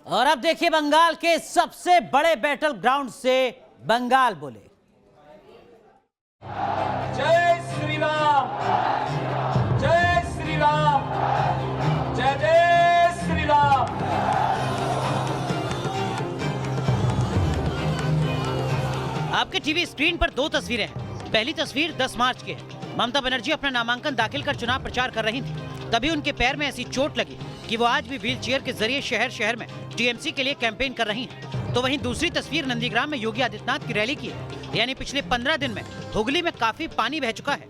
और अब देखिए बंगाल के सबसे बड़े बैटल ग्राउंड से बंगाल बोले। जय श्री राम, जय श्री राम, जय जय श्री राम। आपके टीवी स्क्रीन पर दो तस्वीरें हैं। पहली तस्वीर 10 मार्च की है। ममता बनर्जी अपना नामांकन दाखिल कर चुनाव प्रचार कर रही थी। तभी उनके पैर में ऐसी चोट लगी कि वो आज भी व्हील चेयर के जरिए शहर शहर में टीएमसी के लिए कैंपेन कर रही हैं। तो वहीं दूसरी तस्वीर नंदीग्राम में योगी आदित्यनाथ की रैली की है। यानी पिछले 15 दिन में हुगली में काफी पानी बह चुका है।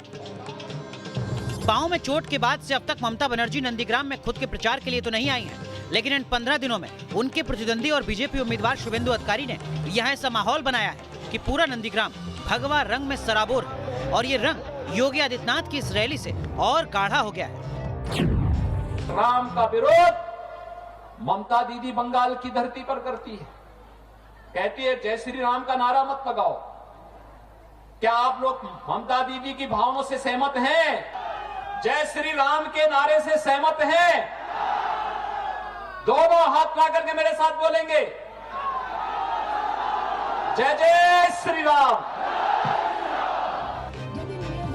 पांव में चोट के बाद से अब तक ममता बनर्जी नंदीग्राम में खुद के प्रचार के लिए तो नहीं आई हैं, लेकिन इन 15 दिनों में उनके प्रतिद्वंदी और बीजेपी उम्मीदवार शुभेंदु अधिकारी ने यहाँ ऐसा माहौल बनाया है कि पूरा नंदीग्राम भगवा रंग में सराबोर है। और ये रंग योगी आदित्यनाथ की इस रैली से और गाढ़ा हो गया है। राम का विरोध ममता दीदी बंगाल की धरती पर करती है। कहती है जय श्री राम का नारा मत लगाओ। क्या आप लोग ममता दीदी की भावनाओं से सहमत हैं? जय श्री राम के नारे से सहमत हैं? दोनों हाथ ला करके मेरे साथ बोलेंगे जय जय श्री राम।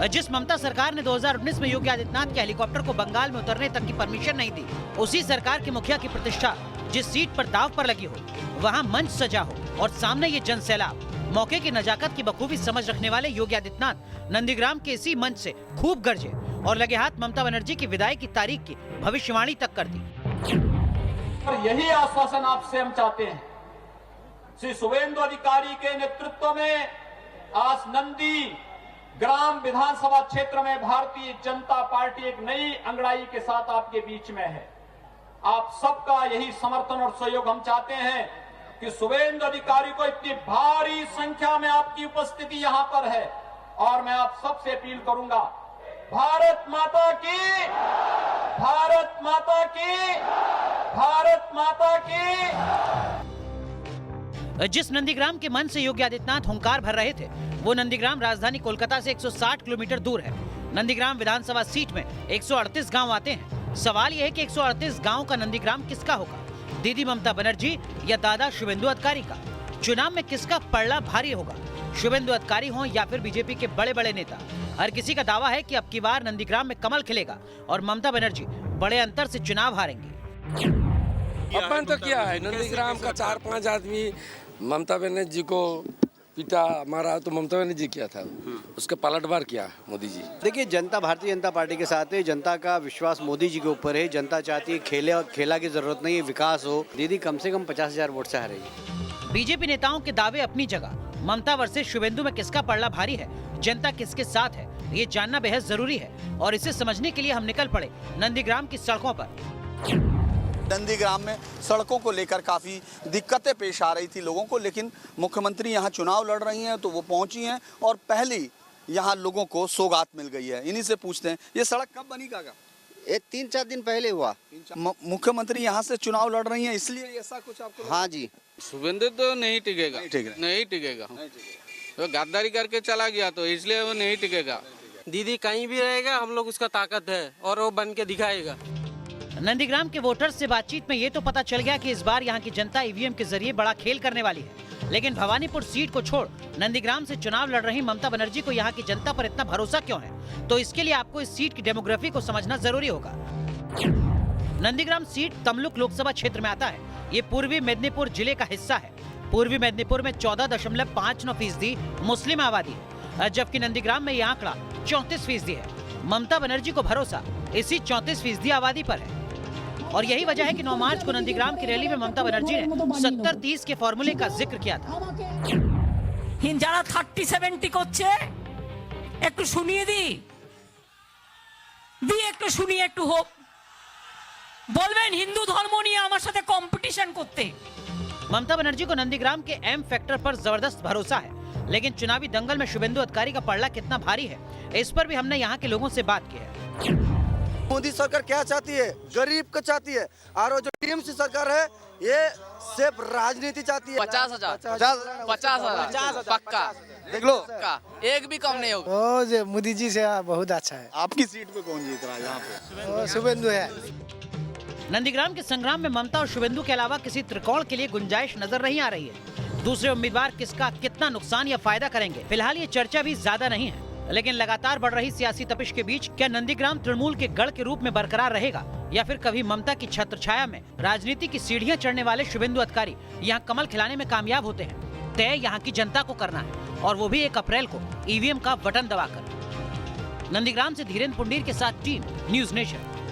जिस ममता सरकार ने 2019 में योगी आदित्यनाथ के हेलीकॉप्टर को बंगाल में उतरने तक की परमिशन नहीं दी, उसी सरकार के मुखिया की प्रतिष्ठा जिस सीट पर दांव पर लगी हो, वहां मंच सजा हो और सामने ये जन सैलाब, मौके की नजाकत की बखूबी समझ रखने वाले योगी आदित्यनाथ नंदीग्राम के इसी मंच से खूब गरजे और लगे हाथ ममता बनर्जी की विदाई की तारीख की भविष्यवाणी तक कर दी। और यही आश्वासन आपसे हम चाहते हैं। श्री शुभेंदु अधिकारी के नेतृत्व में आज नंदी ग्राम विधानसभा क्षेत्र में भारतीय जनता पार्टी एक नई अंगड़ाई के साथ आपके बीच में है। आप सबका यही समर्थन और सहयोग हम चाहते हैं कि शुभेंदु अधिकारी को इतनी भारी संख्या में आपकी उपस्थिति यहां पर है। और मैं आप सबसे अपील करूंगा, भारत माता की, भारत माता की, भारत माता की। जिस नंदीग्राम के मन से योगी आदित्यनाथ हुंकार भर रहे थे, वो नंदीग्राम राजधानी कोलकाता से 160 किलोमीटर दूर है। नंदीग्राम विधानसभा सीट में 138 गांव आते हैं। सवाल यह है कि 138 गांव का नंदीग्राम किसका होगा, दीदी ममता बनर्जी या दादा शुभेंदु अधिकारी का? चुनाव में किसका पलड़ा भारी होगा, शुभेंदु अधिकारी हो या फिर बीजेपी के बड़े बड़े नेता? हर किसी का दावा है कि अब की बार नंदीग्राम में कमल खिलेगा और ममता बनर्जी बड़े अंतर से चुनाव हारेंगे। अपन तो क्या है, नंदीग्राम का 4-5 आदमी ममता बनर्जी को पिटा मारा तो ममता बनर्जी किया था, उसका पलटवार किया मोदी जी। देखिए, जनता भारतीय जनता पार्टी के साथ है। जनता का विश्वास मोदी जी के ऊपर है। जनता चाहती है खेला की जरूरत नहीं है, विकास हो। दीदी कम से कम 50,000 वोट से हारेगी। बीजेपी नेताओं के दावे अपनी जगह, ममता वर्सेस शुभेंदु में किसका पलड़ा भारी है, जनता किसके साथ है, ये जानना बेहद जरूरी है। और इसे समझने के लिए हम निकल पड़े नंदीग्राम की सड़कों पर। नंदीग्राम में सड़कों को लेकर काफ़ी दिक्कतें पेश आ रही थी लोगों को, लेकिन मुख्यमंत्री यहां चुनाव लड़ रही हैं तो वो पहुंची हैं और पहली यहां लोगों को सौगात मिल गई है। इन्हीं से पूछते हैं, ये सड़क कब बनी काका? ये 3-4 दिन पहले हुआ। मुख्यमंत्री यहां से चुनाव लड़ रही हैं, इसलिए ऐसा कुछ आपको? हाँ जी। शुभेंदु तो नहीं टिकेगा, नहीं टिकेगा। तो गद्दारी करके चला गया तो इसलिए वो नहीं टिकेगा। दीदी कहीं भी रहेगा, हम लोग उसका ताकत है और वो बन के दिखाएगा। नंदीग्राम के वोटर्स से बातचीत में ये तो पता चल गया कि इस बार यहाँ की जनता ईवीएम के जरिए बड़ा खेल करने वाली है। लेकिन भवानीपुर सीट को छोड़ नंदीग्राम से चुनाव लड़ रही ममता बनर्जी को यहाँ की जनता पर इतना भरोसा क्यों है? तो इसके लिए आपको इस सीट की डेमोग्राफी को समझना जरूरी होगा। नंदीग्राम सीट तमलुक लोकसभा क्षेत्र में आता है। ये पूर्वी मेदिनीपुर जिले का हिस्सा है। पूर्वी मेदिनीपुर में 14.59% मुस्लिम आबादी है, जबकि नंदीग्राम में यह आंकड़ा 34% है। ममता बनर्जी को भरोसा इसी 34% आबादी पर है। और यही वजह है कि 9 मार्च को नंदीग्राम की रैली में ममता बनर्जी ने 70-30 के फॉर्मूले का जिक्र किया था। যারা 30-70 করছে একটু শুনিয়ে দি একটু শুনিয়ে একটু হোক, বলবেন হিন্দু ধর্ম নিয়ে আমার সাথে কম্পিটিশন করতে। ममता बनर्जी को नंदीग्राम के एम फैक्टर पर जबरदस्त भरोसा है, लेकिन चुनावी दंगल में शुभेंदु अधिकारी का पलड़ा कितना भारी है, इस पर भी हमने यहाँ के लोगों से बात की है। मोदी सरकार क्या चाहती है? गरीब को चाहती है। और जो टीएमसी सरकार है ये सिर्फ राजनीति चाहती है। 50,000 पक्का, देख लो, एक भी कम नहीं होगा। मोदी जी से बहुत अच्छा है। आपकी सीट पे कौन जीत रहा है यहाँ पे? शुभेंदु है। नंदीग्राम के संग्राम में ममता और शुभेंदु के अलावा किसी त्रिकोण के लिए गुंजाइश नजर नहीं आ रही है। दूसरे उम्मीदवार किसका कितना नुकसान या फायदा करेंगे, फिलहाल ये चर्चा भी ज्यादा नहीं है। लेकिन लगातार बढ़ रही सियासी तपिश के बीच क्या नंदीग्राम तृणमूल के गढ़ के रूप में बरकरार रहेगा, या फिर कभी ममता की छत्रछाया में राजनीति की सीढ़ियां चढ़ने वाले शुभेंदु अधिकारी यहाँ कमल खिलाने में कामयाब होते हैं। तय यहाँ की जनता को करना है, और वो भी 1 अप्रैल को ईवीएम का बटन दबाकर। नंदीग्राम से धीरेन्द्र पुंडीर के साथ टीम न्यूज नेशन।